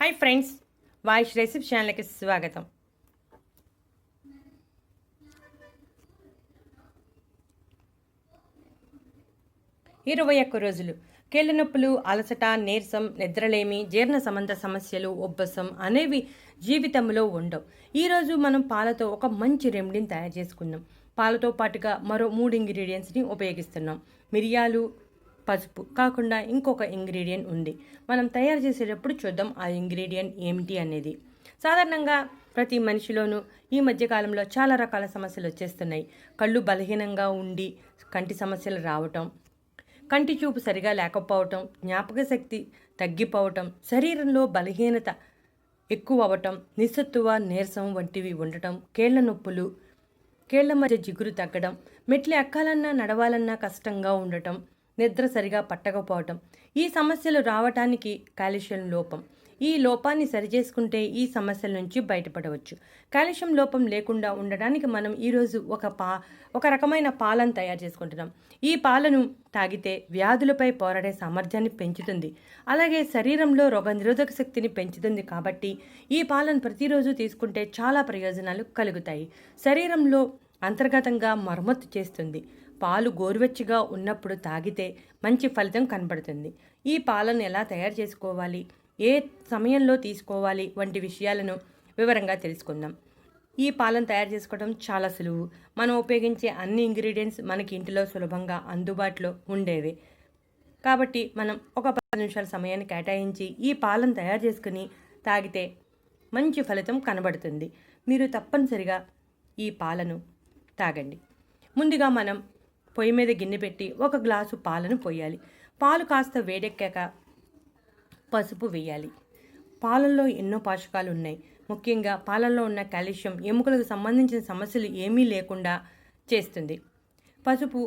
Hi friends, వాయిష్ recipe ఛానల్కి స్వాగతం. ఇరవై ఒక్క రోజులు కీళ్ళ నొప్పులు, అలసట, నీరసం, నిద్రలేమి, జీర్ణ సంబంధ సమస్యలు, ఉబ్బసం అనేవి జీవితంలో ఉండవు. ఈరోజు మనం పాలతో ఒక మంచి రెమెడీని తయారు చేసుకుందాం. పాలతో పాటుగా మరో 3 ఇంగ్రీడియంట్స్ని ఉపయోగిస్తున్నాం. మిరియాలు, పసుపు కాకుండా ఇంకొక ఇంగ్రీడియంట్ ఉంది. మనం తయారు చేసేటప్పుడు చూద్దాం ఆ ఇంగ్రీడియంట్ ఏమిటి అనేది. సాధారణంగా ప్రతి మనిషిలోనూ ఈ మధ్యకాలంలో చాలా రకాల సమస్యలు వచ్చేస్తున్నాయి. కళ్ళు బలహీనంగా ఉండి కంటి సమస్యలు రావటం, కంటి చూపు సరిగా లేకపోవటం, జ్ఞాపక శక్తి తగ్గిపోవటం, శరీరంలో బలహీనత ఎక్కువ అవ్వటం, నిస్సత్తువ, నీరసం వంటివి ఉండటం, కేళ్ల నొప్పులు, కేళ్ల మధ్య జిగురు తగ్గడం, మెట్లు ఎక్కాలన్నా నడవాలన్నా కష్టంగా ఉండటం, నిద్ర సరిగా పట్టకపోవటం. ఈ సమస్యలు రావటానికి కాల్షియం లోపం. ఈ లోపాన్ని సరిచేసుకుంటే ఈ సమస్యల నుంచి బయటపడవచ్చు. కాల్షియం లోపం లేకుండా ఉండడానికి మనం ఈరోజు ఒక రకమైన పాలను తయారు చేసుకుంటున్నాం. ఈ పాలను తాగితే వ్యాధులపై పోరాడే సామర్థ్యాన్ని పెంచుతుంది, అలాగే శరీరంలో రోగనిరోధక శక్తిని పెంచుతుంది. కాబట్టి ఈ పాలను ప్రతిరోజు తీసుకుంటే చాలా ప్రయోజనాలు కలుగుతాయి. శరీరంలో అంతర్గతంగా మరమ్మతు చేస్తుంది. పాలు గోరువెచ్చగా ఉన్నప్పుడు తాగితే మంచి ఫలితం కనబడుతుంది. ఈ పాలను ఎలా తయారు చేసుకోవాలి, ఏ సమయంలో తీసుకోవాలి వంటి విషయాలను వివరంగా తెలుసుకుందాం. ఈ పాలను తయారు చేసుకోవడం చాలా సులువు. మనం ఉపయోగించే అన్ని ఇంగ్రీడియంట్స్ మనకి ఇంటిలో సులభంగా అందుబాటులో ఉండేవి. కాబట్టి మనం ఒక 10 నిమిషాల సమయాన్ని కేటాయించి ఈ పాలను తయారు చేసుకుని తాగితే మంచి ఫలితం కనబడుతుంది. మీరు తప్పనిసరిగా ఈ పాలను తాగండి. ముందుగా మనం పొయ్యి మీద గిన్నె పెట్టి 1 గ్లాసు పాలను పోయాలి. పాలు కాస్త వేడెక్కాక పసుపు వేయాలి. పాలల్లో ఎన్నో పోషకాలు ఉన్నాయి. ముఖ్యంగా పాలల్లో ఉన్న కాల్షియం ఎముకలకు సంబంధించిన సమస్యలు ఏమీ లేకుండా చేస్తుంది. పసుపు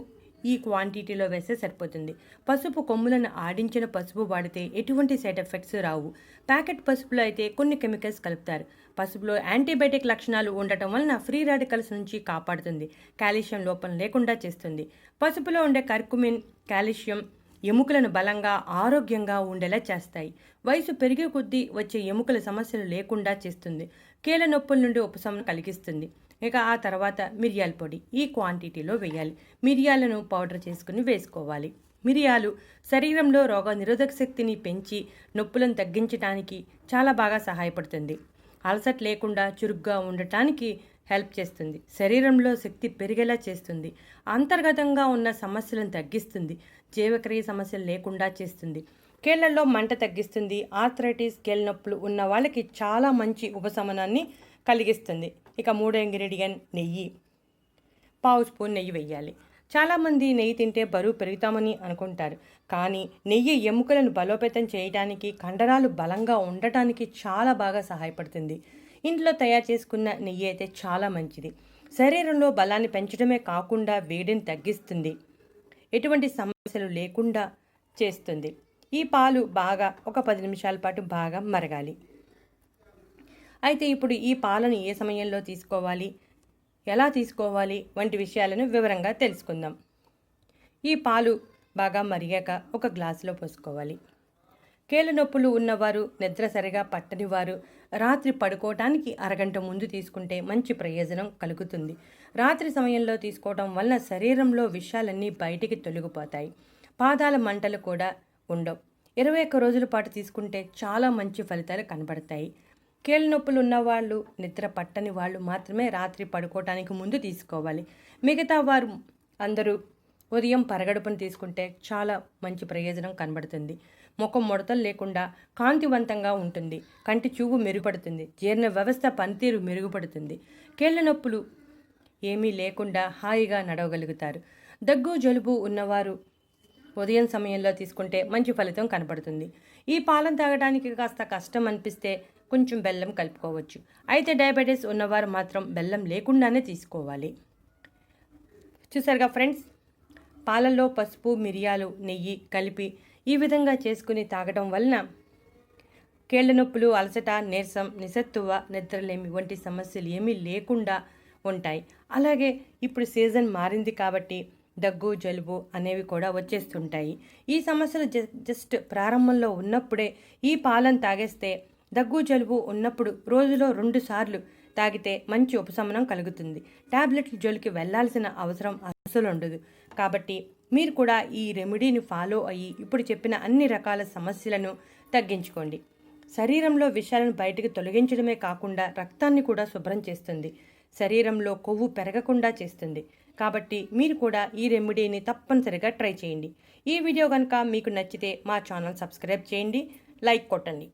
ఈ క్వాంటిటీలో వేస్తే సరిపోతుంది. పసుపు కొమ్ములను ఆడించిన పసుపు వాడితే ఎటువంటి సైడ్ ఎఫెక్ట్స్ రావు. ప్యాకెట్ పసుపులో అయితే కొన్ని కెమికల్స్ కలుపుతారు. పసుపులో యాంటీబయాటిక్ లక్షణాలు ఉండటం వలన ఫ్రీ రాడికల్స్ నుంచి కాపాడుతుంది, కాల్షియం లోపం లేకుండా చేస్తుంది. పసుపులో ఉండే కర్కుమిన్, కాల్షియం ఎముకలను బలంగా, ఆరోగ్యంగా ఉండేలా చేస్తాయి. వయసు పెరిగే కొద్దీ వచ్చే ఎముకల సమస్యలు లేకుండా చేస్తుంది. కీళ్ళ నొప్పుల నుండి ఉపశమనం కలిగిస్తుంది. ఇక ఆ తర్వాత మిరియాల పొడి ఈ క్వాంటిటీలో వేయాలి. మిరియాలను పౌడర్ చేసుకుని వేసుకోవాలి. మిరియాలు శరీరంలో రోగ నిరోధక శక్తిని పెంచి నొప్పులను తగ్గించడానికి చాలా బాగా సహాయపడుతుంది. అలసట లేకుండా చురుగ్గా ఉండటానికి హెల్ప్ చేస్తుంది. శరీరంలో శక్తి పెరిగేలా చేస్తుంది. అంతర్గతంగా ఉన్న సమస్యలను తగ్గిస్తుంది. జీవక్రియ సమస్యలు లేకుండా చేస్తుంది. కీళ్లలో మంట తగ్గిస్తుంది. ఆర్థరైటిస్, కీళ్ళ నొప్పులు ఉన్న వాళ్ళకి చాలా మంచి ఉపశమనాన్ని కలిగిస్తుంది. ఇక 3వ ఇంగ్రీడియంట్ నెయ్యి. 1/2 స్పూన్ నెయ్యి వేయాలి. చాలామంది నెయ్యి తింటే బరువు పెరుగుతామని అనుకుంటారు. కానీ నెయ్యి ఎముకలను బలోపేతం చేయడానికి, కండరాలు బలంగా ఉండటానికి చాలా బాగా సహాయపడుతుంది. ఇంట్లో తయారు చేసుకున్న నెయ్యి అయితే చాలా మంచిది. శరీరంలో బలాన్ని పెంచడమే కాకుండా వేడిని తగ్గిస్తుంది. ఎటువంటి సమస్యలు లేకుండా చేస్తుంది. ఈ పాలు బాగా ఒక 10 నిమిషాల పాటు బాగా మరగాలి. అయితే ఇప్పుడు ఈ పాలను ఏ సమయంలో తీసుకోవాలి, ఎలా తీసుకోవాలి వంటి విషయాలను వివరంగా తెలుసుకుందాం. ఈ పాలు బాగా మరిగాక ఒక గ్లాసులో పోసుకోవాలి. కీళ్ళ నొప్పులు ఉన్నవారు, నిద్ర సరిగా పట్టని వారు రాత్రి పడుకోవటానికి అరగంట ముందు తీసుకుంటే మంచి ప్రయోజనం కలుగుతుంది. రాత్రి సమయంలో తీసుకోవడం వలన శరీరంలో విషాలన్నీ బయటికి తొలగిపోతాయి. పాదాల మంటలు కూడా ఉండవు. 21 రోజుల పాటు తీసుకుంటే చాలా మంచి ఫలితాలు కనబడతాయి. కీళ్ళ నొప్పులు ఉన్నవాళ్ళు, నిద్ర పట్టని వాళ్ళు మాత్రమే రాత్రి పడుకోవటానికి ముందు తీసుకోవాలి. మిగతా వారు అందరూ ఉదయం పరగడుపును తీసుకుంటే చాలా మంచి ప్రయోజనం కనబడుతుంది. ముఖం ముడతలు లేకుండా కాంతివంతంగా ఉంటుంది. కంటి చూపు మెరుగుపడుతుంది. జీర్ణ వ్యవస్థ పనితీరు మెరుగుపడుతుంది. కీళ్ళ నొప్పులు ఏమీ లేకుండా హాయిగా నడవగలుగుతారు. దగ్గు, జలుబు ఉన్నవారు ఉదయం సమయంలో తీసుకుంటే మంచి ఫలితం కనబడుతుంది. ఈ పాలను తాగడానికి కాస్త కష్టం అనిపిస్తే కొంచెం బెల్లం కలుపుకోవచ్చు. అయితే డయాబెటీస్ ఉన్నవారు మాత్రం బెల్లం లేకుండానే తీసుకోవాలి. చూసారుగా ఫ్రెండ్స్, పాలల్లో పసుపు, మిరియాలు, నెయ్యి కలిపి ఈ విధంగా చేసుకుని తాగడం వలన కీళ్ళ నొప్పులు, అలసట, నీరసం, నిస్సత్తువ, నిద్రలేమి వంటి సమస్యలు ఏమీ లేకుండా ఉంటాయి. అలాగే ఇప్పుడు సీజన్ మారింది కాబట్టి దగ్గు, జలుబు అనేవి కూడా వచ్చేస్తుంటాయి. ఈ సమస్యలు జస్ట్ ప్రారంభంలో ఉన్నప్పుడే ఈ పాలను తాగేస్తే దగ్గు జలుబు ఉన్నప్పుడు రోజులో 2 సార్లు తాగితే మంచి ఉపశమనం కలుగుతుంది. టాబ్లెట్ల జోలికి వెళ్లాల్సిన అవసరం అస్సలు ఉండదు. కాబట్టి మీరు కూడా ఈ రెమెడీని ఫాలో అయ్యి ఇప్పుడు చెప్పిన అన్ని రకాల సమస్యలను తగ్గించుకోండి. శరీరంలో విషాలను బయటకు తొలగించడమే కాకుండా రక్తాన్ని కూడా శుభ్రం చేస్తుంది. శరీరంలో కొవ్వు పెరగకుండా చేస్తుంది. కాబట్టి మీరు కూడా ఈ రెమెడీని తప్పనిసరిగా ట్రై చేయండి. ఈ వీడియో కనుక మీకు నచ్చితే మా ఛానల్ సబ్స్క్రైబ్ చేయండి, లైక్ కొట్టండి.